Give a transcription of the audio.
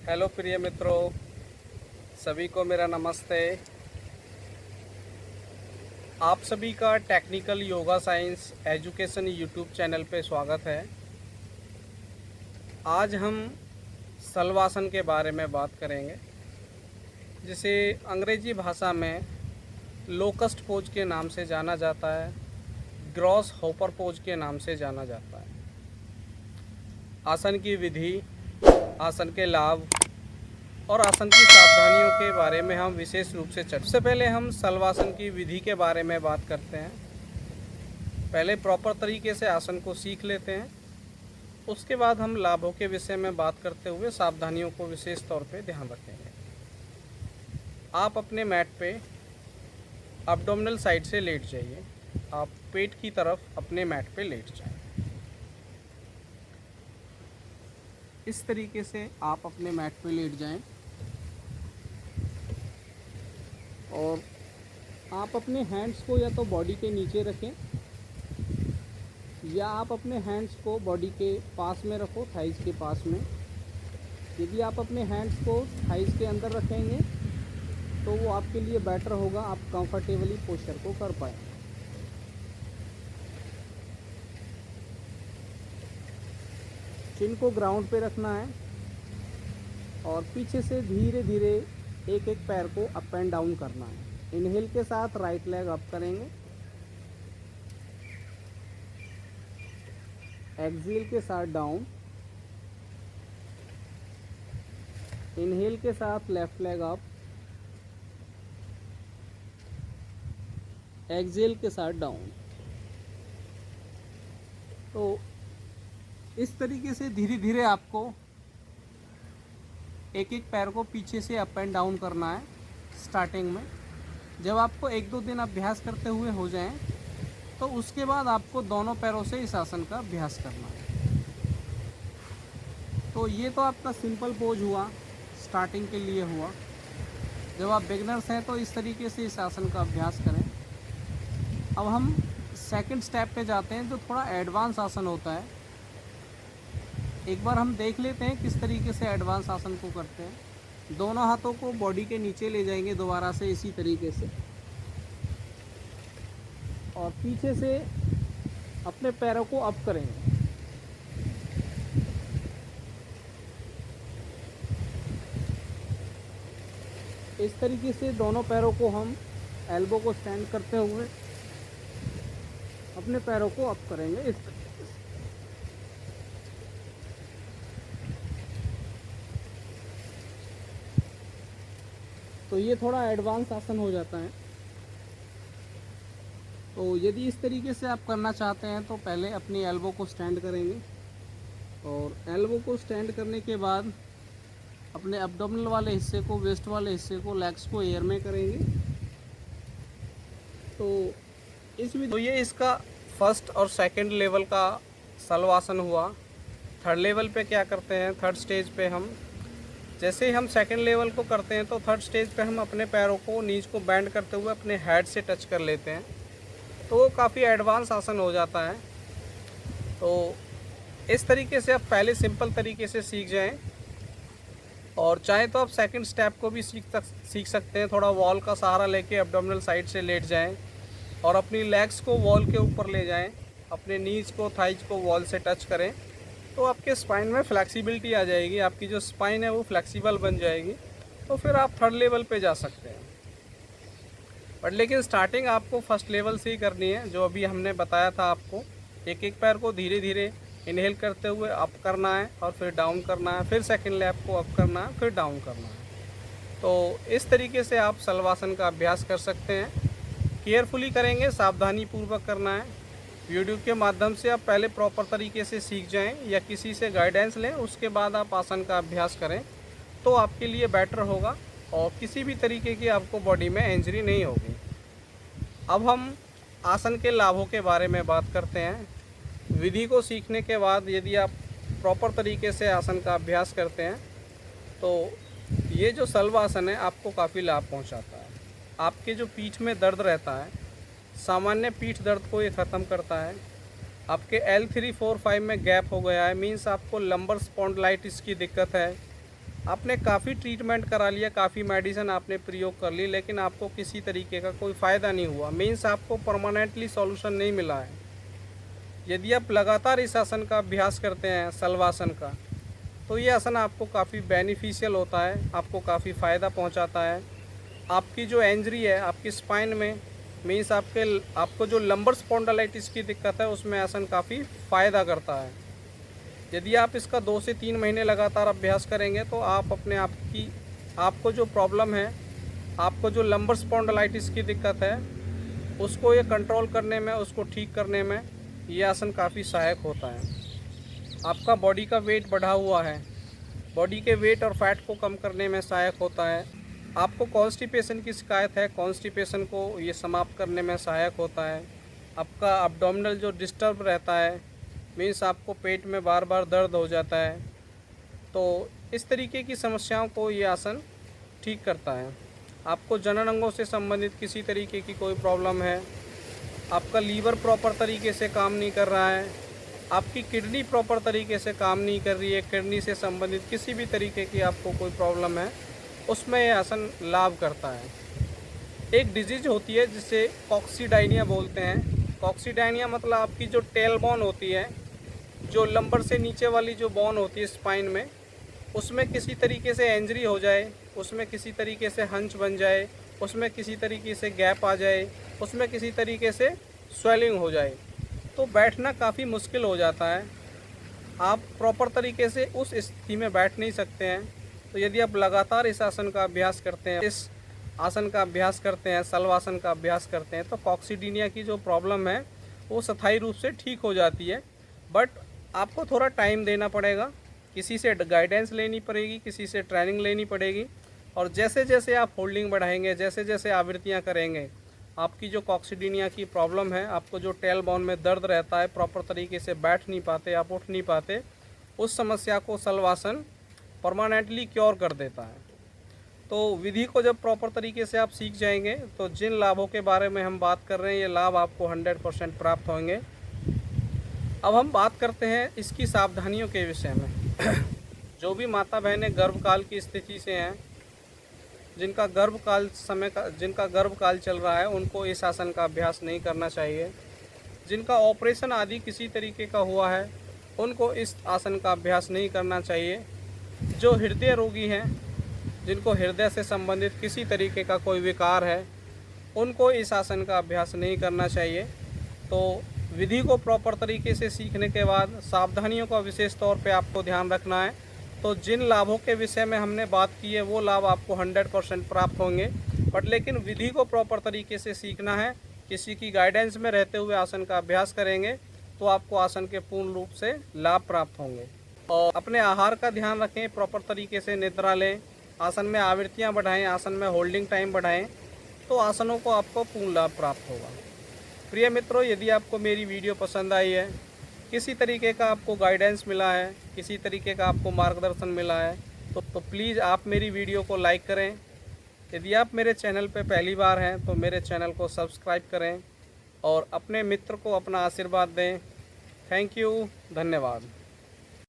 Hello प्रिय मित्रों, सभी को मेरा नमस्ते। आप सभी का technical yoga science education YouTube channel पे स्वागत है। आज हम सलवासन के बारे में बात करेंगे, जिसे अंग्रेजी भाषा में लोकस्ट पोज के नाम से जाना जाता है, ग्रॉस हॉपर पोज के नाम से जाना जाता है। आसन की विधि, आसन के लाभ और आसन की सावधानियों के बारे में हम विशेष रूप से चर्चा। सबसे पहले हम सलवासन की विधि के बारे में बात करते हैं। पहले प्रॉपर तरीके से आसन को सीख लेते हैं, उसके बाद हम लाभों के विषय में बात करते हुए सावधानियों को विशेष तौर पे ध्यान रखेंगे। आप अपने मैट पे एब्डोमिनल साइड से लेट जाइए। आप पेट की तरफ अपने मैट पे लेट जाएं। इस तरीके से आप अपने मैट पे लेट जाएं और आप अपने हैंड्स को या तो बॉडी के नीचे रखें या आप अपने हैंड्स को बॉडी के पास में रखो, थाइस के पास में। यदि आप अपने हैंड्स को थाइस के अंदर रखेंगे तो वो आपके लिए बेटर होगा, आप कंफर्टेबली पोस्चर को कर पाएँ। चिन को ग्राउंड पे रखना है और पीछे से धीरे धीरे एक एक पैर को अप एंड डाउन करना है। इनहेल के साथ राइट लेग अप करेंगे, एक्सहेल के साथ डाउन, इनहेल के साथ लेफ्ट लेग अप, एक्सहेल के साथ डाउन। तो इस तरीके से धीरे धीरे आपको एक एक पैर को पीछे से अप एंड डाउन करना है स्टार्टिंग में। जब आपको 1-2 दिन अभ्यास करते हुए हो जाएं, तो उसके बाद आपको दोनों पैरों से इस आसन का अभ्यास करना है। तो ये तो आपका सिंपल पोज हुआ, स्टार्टिंग के लिए हुआ। जब आप बिगनर्स हैं तो इस तरीके से इस आसन का अभ्यास करें। अब हम सेकंड स्टेप पे जाते हैं, जो थोड़ा एडवांस आसन होता है। एक बार हम देख लेते हैं किस तरीके से एडवांस आसन को करते हैं। दोनों हाथों को बॉडी के नीचे ले जाएंगे दोबारा से इसी तरीके से, और पीछे से अपने पैरों को अप करेंगे। इस तरीके से दोनों पैरों को हम एल्बो को स्टैंड करते हुए अपने पैरों को अप करेंगे इस तरीके से। तो ये थोड़ा एडवांस आसन हो जाता है। तो यदि इस तरीके से आप करना चाहते हैं तो पहले अपनी एल्बो को स्टैंड करेंगे, और एल्बो को स्टैंड करने के बाद अपने एब्डोमिनल वाले हिस्से को, वेस्ट वाले हिस्से को, लेग्स को एयर में करेंगे। तो ये इसका फर्स्ट और सेकंड लेवल का सलवासन हुआ। थर्ड लेवल पे क्या करते हैं, थर्ड स्टेज पे हम जैसे ही हम सेकंड लेवल को करते हैं तो थर्ड स्टेज पे हम अपने पैरों को, नीज को बेंड करते हुए अपने हेड से टच कर लेते हैं। तो वो काफ़ी एडवांस आसन हो जाता है। तो इस तरीके से आप पहले सिंपल तरीके से सीख जाएं, और चाहे तो आप सेकंड स्टेप को भी सीख सकते हैं। थोड़ा वॉल का सहारा लेके एब्डोमिनल साइड से लेट जाएं और अपनी लेग्स को वॉल के ऊपर ले जाएं, अपने नीज को, थाइज को वॉल से टच करें, तो आपके स्पाइन में फ्लेक्सिबिलिटी आ जाएगी। आपकी जो स्पाइन है वो फ्लेक्सिबल बन जाएगी। तो फिर आप थर्ड लेवल पे जा सकते हैं। बट लेकिन स्टार्टिंग आपको फर्स्ट लेवल से ही करनी है, जो अभी हमने बताया था आपको। एक एक पैर को धीरे धीरे इनहेल करते हुए अप करना है और फिर डाउन करना है, फिर सेकंड लेग को अप करना है, फिर डाउन करना है। तो इस तरीके से आप सलवासन का अभ्यास कर सकते हैं। केयरफुली करेंगे, सावधानी पूर्वक करना है। वीडियो के माध्यम से आप पहले प्रॉपर तरीके से सीख जाएं या किसी से गाइडेंस लें, उसके बाद आप आसन का अभ्यास करें, तो आपके लिए बेटर होगा और किसी भी तरीके की आपको बॉडी में इंजरी नहीं होगी। अब हम आसन के लाभों के बारे में बात करते हैं। विधि को सीखने के बाद यदि आप प्रॉपर तरीके से आसन का अभ्यास करते हैं तो ये जो सलवासन है आपको काफ़ी लाभ पहुंचाता है। आपके जो पीठ में दर्द रहता है, सामान्य पीठ दर्द को ये ख़त्म करता है। आपके L3, 4, 5 में गैप हो गया है, मीन्स आपको लंबर स्पॉन्डिलाइटिस की दिक्कत है, आपने काफ़ी ट्रीटमेंट करा लिया, काफ़ी मेडिसिन आपने प्रयोग कर ली, लेकिन आपको किसी तरीके का कोई फ़ायदा नहीं हुआ, मीन्स आपको परमानेंटली सॉल्यूशन नहीं मिला है। यदि आप लगातार इस आसन का अभ्यास करते हैं, शलवासन का, तो ये आसन आपको काफ़ी बेनिफिशियल होता है, आपको काफ़ी फ़ायदा पहुंचाता है। आपकी जो इंजरी है आपकी स्पाइन में, मीन्स आपको जो लंबर स्पॉन्डिलाइटिस की दिक्कत है, उसमें आसन काफ़ी फ़ायदा करता है। यदि आप इसका 2 से 3 महीने लगातार अभ्यास करेंगे तो आप अपने आपको जो प्रॉब्लम है, आपको जो लंबर स्पॉन्डिलाइटिस की दिक्कत है, उसको ये कंट्रोल करने में, उसको ठीक करने में ये आसन काफ़ी सहायक होता है। आपका बॉडी का वेट बढ़ा हुआ है, बॉडी के वेट और फैट को कम करने में सहायक होता है। आपको कॉन्स्टिपेशन की शिकायत है, कॉन्स्टिपेशन को ये समाप्त करने में सहायक होता है। आपका अब्डोमिनल जो डिस्टर्ब रहता है, मीन्स आपको पेट में बार बार दर्द हो जाता है, तो इस तरीके की समस्याओं को ये आसन ठीक करता है। आपको जनन अंगों से संबंधित किसी तरीके की कोई प्रॉब्लम है, आपका लीवर प्रॉपर तरीके से काम नहीं कर रहा है, आपकी किडनी प्रॉपर तरीके से काम नहीं कर रही है, किडनी से संबंधित किसी भी तरीके की आपको कोई प्रॉब्लम है, उसमें यह आसन लाभ करता है। एक डिजीज होती है जिसे कॉक्सीडाइनिया बोलते हैं। कॉक्सीडाइनिया मतलब आपकी जो टेल बोन होती है, जो लंबर से नीचे वाली जो बोन होती है स्पाइन में, उसमें किसी तरीके से इंजरी हो जाए, उसमें किसी तरीके से हंच बन जाए, उसमें किसी तरीके से गैप आ जाए, उसमें किसी तरीके से स्वेलिंग हो जाए, तो बैठना काफ़ी मुश्किल हो जाता है। आप प्रॉपर तरीके से उस स्थिति में बैठ नहीं सकते हैं। तो यदि आप लगातार इस आसन का अभ्यास करते हैं, इस आसन का अभ्यास करते हैं, शलवासन का अभ्यास करते हैं, तो कॉक्सीडीनिया की जो प्रॉब्लम है वो स्थायी रूप से ठीक हो जाती है। बट आपको थोड़ा टाइम देना पड़ेगा, किसी से गाइडेंस लेनी पड़ेगी, किसी से ट्रेनिंग लेनी पड़ेगी, और जैसे जैसे आप होल्डिंग बढ़ाएंगे, जैसे जैसे आवृत्तियाँ करेंगे, आपकी जो कॉक्सीडीनिया की प्रॉब्लम है, आपको जो टेल बोन में दर्द रहता है, प्रॉपर तरीके से बैठ नहीं पाते, आप उठ नहीं पाते, उस समस्या को शलवासन परमानेंटली क्योर कर देता है। तो विधि को जब प्रॉपर तरीके से आप सीख जाएंगे, तो जिन लाभों के बारे में हम बात कर रहे हैं, ये लाभ आपको 100% प्राप्त होंगे। अब हम बात करते हैं इसकी सावधानियों के विषय में। जो भी माता बहनें गर्भकाल की स्थिति से हैं, जिनका गर्भकाल चल रहा है, उनको इस आसन का अभ्यास नहीं करना चाहिए। जिनका ऑपरेशन आदि किसी तरीके का हुआ है, उनको इस आसन का अभ्यास नहीं करना चाहिए। जो हृदय रोगी हैं, जिनको हृदय से संबंधित किसी तरीके का कोई विकार है, उनको इस आसन का अभ्यास नहीं करना चाहिए। तो विधि को प्रॉपर तरीके से सीखने के बाद सावधानियों का विशेष तौर पे आपको ध्यान रखना है। तो जिन लाभों के विषय में हमने बात की है, वो लाभ आपको 100% प्राप्त होंगे, बट लेकिन विधि को प्रॉपर तरीके से सीखना है। किसी की गाइडेंस में रहते हुए आसन का अभ्यास करेंगे तो आपको आसन के पूर्ण रूप से लाभ प्राप्त होंगे। और अपने आहार का ध्यान रखें, प्रॉपर तरीके से निद्रा लें, आसन में आवृत्तियाँ बढ़ाएं, आसन में होल्डिंग टाइम बढ़ाएं, तो आसनों को आपको पूर्ण लाभ प्राप्त होगा। प्रिय मित्रों, यदि आपको मेरी वीडियो पसंद आई है, किसी तरीके का आपको गाइडेंस मिला है, किसी तरीके का आपको मार्गदर्शन मिला है, तो प्लीज़ आप मेरी वीडियो को लाइक करें। यदि आप मेरे चैनल पर पहली बार हैं तो मेरे चैनल को सब्सक्राइब करें और अपने मित्र को अपना आशीर्वाद दें। थैंक यू, धन्यवाद।